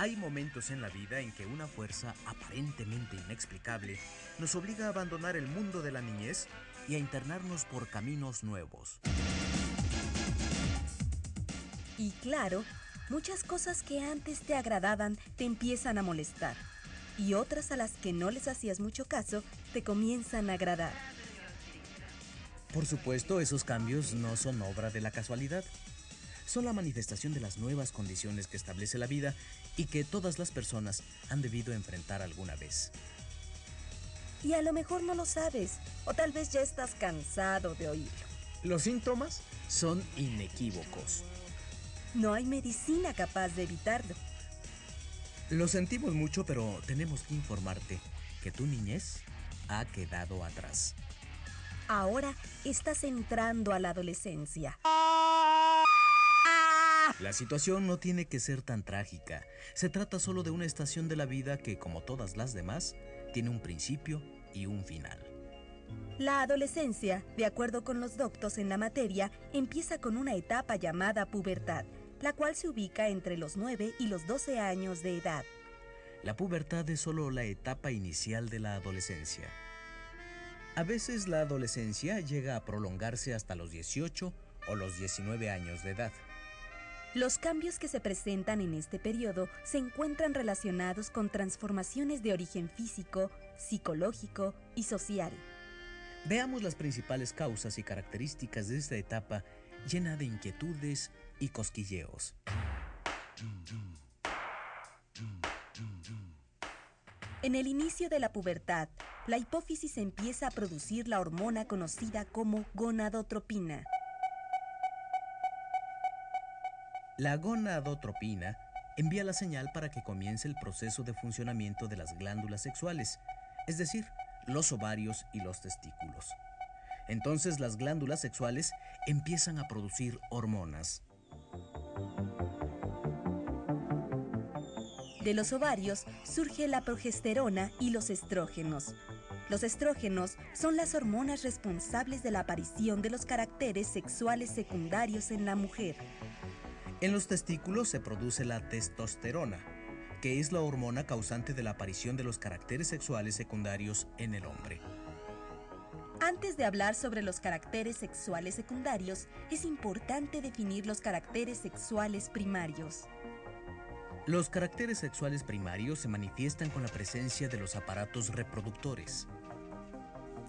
Hay momentos en la vida en que una fuerza aparentemente inexplicable nos obliga a abandonar el mundo de la niñez y a internarnos por caminos nuevos. Y claro, muchas cosas que antes te agradaban te empiezan a molestar. Y otras a las que no les hacías mucho caso te comienzan a agradar. Por supuesto, esos cambios no son obra de la casualidad. Son la manifestación de las nuevas condiciones que establece la vida y que todas las personas han debido enfrentar alguna vez. Y a lo mejor no lo sabes, o tal vez ya estás cansado de oírlo. Los síntomas son inequívocos. No hay medicina capaz de evitarlo. Lo sentimos mucho, pero tenemos que informarte que tu niñez ha quedado atrás. Ahora estás entrando a la adolescencia. La situación no tiene que ser tan trágica. Se trata solo de una estación de la vida que, como todas las demás, tiene un principio y un final. La adolescencia, de acuerdo con los doctos en la materia, empieza con una etapa llamada pubertad, la cual se ubica entre los 9 y los 12 años de edad. La pubertad es solo la etapa inicial de la adolescencia. A veces la adolescencia llega a prolongarse hasta los 18 o los 19 años de edad. Los cambios que se presentan en este periodo se encuentran relacionados con transformaciones de origen físico, psicológico y social. Veamos las principales causas y características de esta etapa llena de inquietudes y cosquilleos. En el inicio de la pubertad, la hipófisis empieza a producir la hormona conocida como gonadotropina. La gonadotropina envía la señal para que comience el proceso de funcionamiento de las glándulas sexuales, es decir, los ovarios y los testículos. Entonces las glándulas sexuales empiezan a producir hormonas. De los ovarios surge la progesterona y los estrógenos. Los estrógenos son las hormonas responsables de la aparición de los caracteres sexuales secundarios en la mujer. En los testículos se produce la testosterona, que es la hormona causante de la aparición de los caracteres sexuales secundarios en el hombre. Antes de hablar sobre los caracteres sexuales secundarios, es importante definir los caracteres sexuales primarios. Los caracteres sexuales primarios se manifiestan con la presencia de los aparatos reproductores.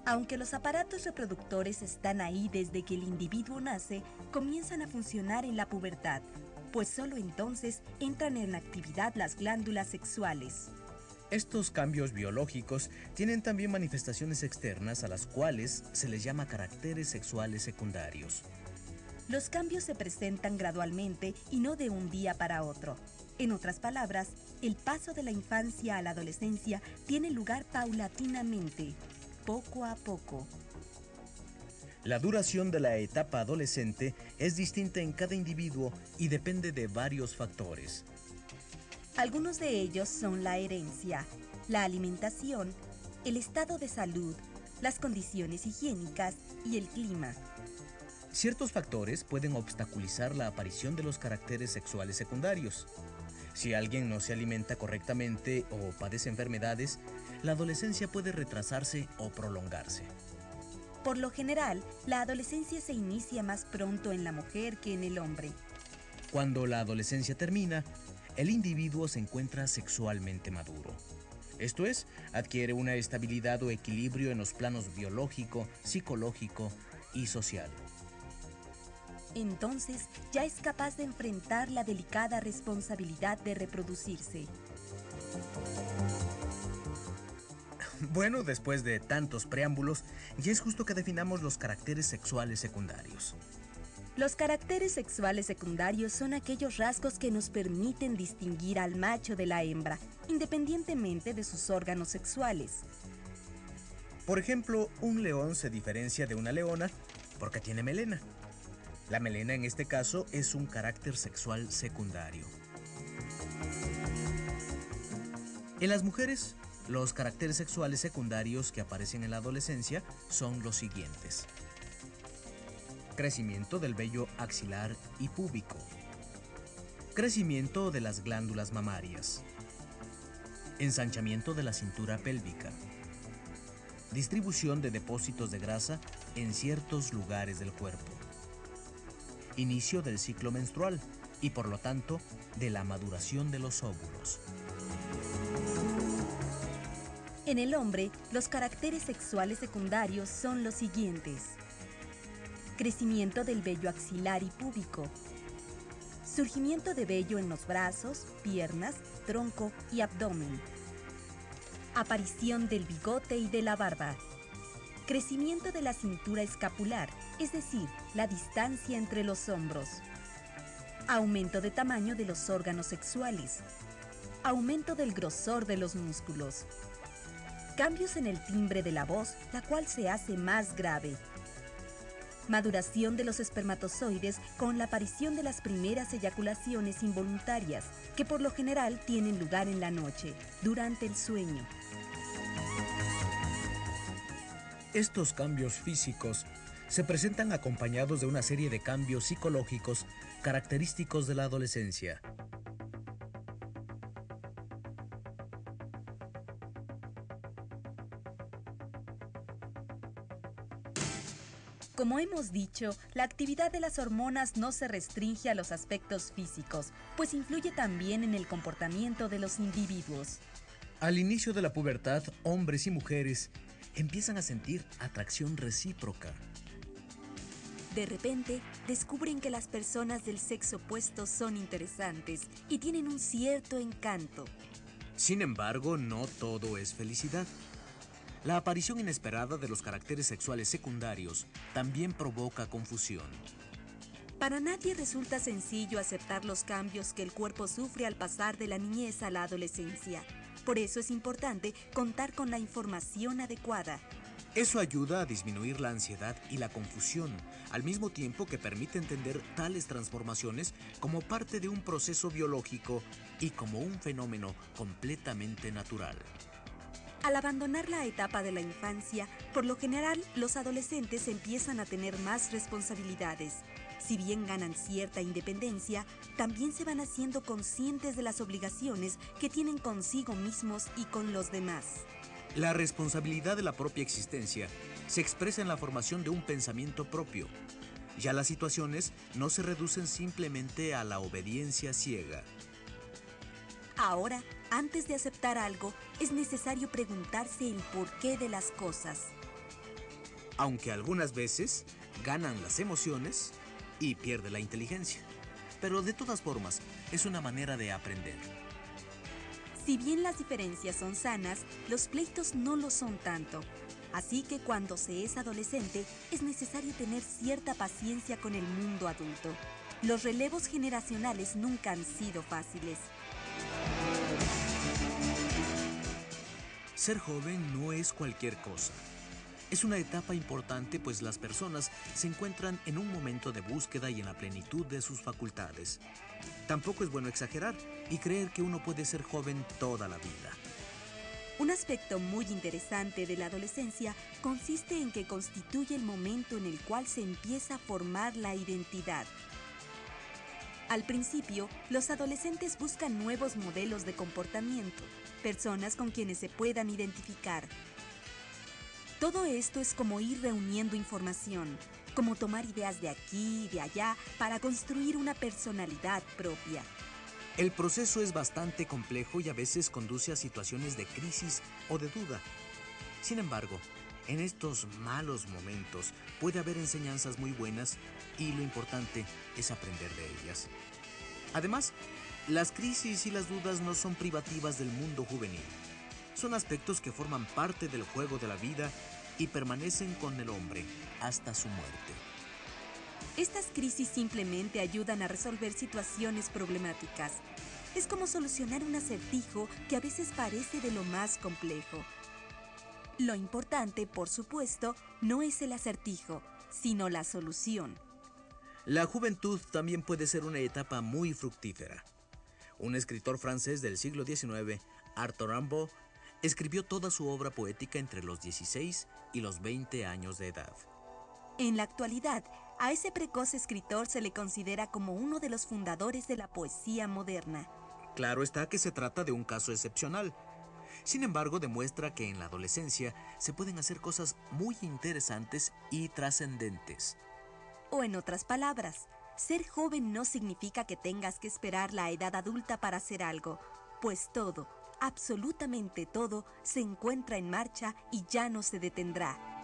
Aunque los aparatos reproductores están ahí desde que el individuo nace, comienzan a funcionar en la pubertad, pues solo entonces entran en actividad las glándulas sexuales. Estos cambios biológicos tienen también manifestaciones externas a las cuales se les llama caracteres sexuales secundarios. Los cambios se presentan gradualmente y no de un día para otro. En otras palabras, el paso de la infancia a la adolescencia tiene lugar paulatinamente, poco a poco. La duración de la etapa adolescente es distinta en cada individuo y depende de varios factores. Algunos de ellos son la herencia, la alimentación, el estado de salud, las condiciones higiénicas y el clima. Ciertos factores pueden obstaculizar la aparición de los caracteres sexuales secundarios. Si alguien no se alimenta correctamente o padece enfermedades, la adolescencia puede retrasarse o prolongarse. Por lo general, la adolescencia se inicia más pronto en la mujer que en el hombre. Cuando la adolescencia termina, el individuo se encuentra sexualmente maduro. Esto es, adquiere una estabilidad o equilibrio en los planos biológico, psicológico y social. Entonces, ya es capaz de enfrentar la delicada responsabilidad de reproducirse. Bueno, después de tantos preámbulos, ya es justo que definamos los caracteres sexuales secundarios. Los caracteres sexuales secundarios son aquellos rasgos que nos permiten distinguir al macho de la hembra, independientemente de sus órganos sexuales. Por ejemplo, un león se diferencia de una leona porque tiene melena. La melena en este caso es un carácter sexual secundario. En las mujeres, los caracteres sexuales secundarios que aparecen en la adolescencia son los siguientes: crecimiento del vello axilar y púbico, Crecimiento de las glándulas mamarias. Ensanchamiento de la cintura pélvica. Distribución de depósitos de grasa en ciertos lugares del cuerpo. Inicio del ciclo menstrual y, por lo tanto, de la maduración de los óvulos. En el hombre, los caracteres sexuales secundarios son los siguientes: crecimiento del vello axilar y púbico, surgimiento de vello en los brazos, piernas, tronco y abdomen, aparición del bigote y de la barba, crecimiento de la cintura escapular, es decir, la distancia entre los hombros, aumento de tamaño de los órganos sexuales, aumento del grosor de los músculos, cambios en el timbre de la voz, la cual se hace más grave, maduración de los espermatozoides con la aparición de las primeras eyaculaciones involuntarias, que por lo general tienen lugar en la noche, durante el sueño. Estos cambios físicos se presentan acompañados de una serie de cambios psicológicos característicos de la adolescencia. Como hemos dicho, la actividad de las hormonas no se restringe a los aspectos físicos, pues influye también en el comportamiento de los individuos. Al inicio de la pubertad, hombres y mujeres empiezan a sentir atracción recíproca. De repente, descubren que las personas del sexo opuesto son interesantes y tienen un cierto encanto. Sin embargo, no todo es felicidad. La aparición inesperada de los caracteres sexuales secundarios también provoca confusión. Para nadie resulta sencillo aceptar los cambios que el cuerpo sufre al pasar de la niñez a la adolescencia. Por eso es importante contar con la información adecuada. Eso ayuda a disminuir la ansiedad y la confusión, al mismo tiempo que permite entender tales transformaciones como parte de un proceso biológico y como un fenómeno completamente natural. Al abandonar la etapa de la infancia, por lo general, los adolescentes empiezan a tener más responsabilidades. Si bien ganan cierta independencia, también se van haciendo conscientes de las obligaciones que tienen consigo mismos y con los demás. La responsabilidad de la propia existencia se expresa en la formación de un pensamiento propio. Ya las situaciones no se reducen simplemente a la obediencia ciega. Ahora, antes de aceptar algo, es necesario preguntarse el porqué de las cosas. Aunque algunas veces ganan las emociones y pierde la inteligencia. Pero de todas formas, es una manera de aprender. Si bien las diferencias son sanas, los pleitos no lo son tanto. Así que cuando se es adolescente, es necesario tener cierta paciencia con el mundo adulto. Los relevos generacionales nunca han sido fáciles. Ser joven no es cualquier cosa. Es una etapa importante, pues las personas se encuentran en un momento de búsqueda y en la plenitud de sus facultades. Tampoco es bueno exagerar y creer que uno puede ser joven toda la vida. Un aspecto muy interesante de la adolescencia consiste en que constituye el momento en el cual se empieza a formar la identidad. Al principio, los adolescentes buscan nuevos modelos de comportamiento, personas con quienes se puedan identificar. Todo esto es como ir reuniendo información, como tomar ideas de aquí y de allá para construir una personalidad propia. El proceso es bastante complejo y a veces conduce a situaciones de crisis o de duda. Sin embargo, en estos malos momentos puede haber enseñanzas muy buenas y lo importante es aprender de ellas. Además, las crisis y las dudas no son privativas del mundo juvenil. Son aspectos que forman parte del juego de la vida y permanecen con el hombre hasta su muerte. Estas crisis simplemente ayudan a resolver situaciones problemáticas. Es como solucionar un acertijo que a veces parece de lo más complejo. Lo importante, por supuesto, no es el acertijo, sino la solución. La juventud también puede ser una etapa muy fructífera. Un escritor francés del siglo XIX, Arthur Rimbaud, escribió toda su obra poética entre los 16 y los 20 años de edad. En la actualidad, A ese precoz escritor se le considera como uno de los fundadores de la poesía moderna. Claro está que se trata de un caso excepcional. Sin embargo, demuestra que en la adolescencia se pueden hacer cosas muy interesantes y trascendentes. O en otras palabras, ser joven no significa que tengas que esperar la edad adulta para hacer algo, pues todo, absolutamente todo, se encuentra en marcha y ya no se detendrá.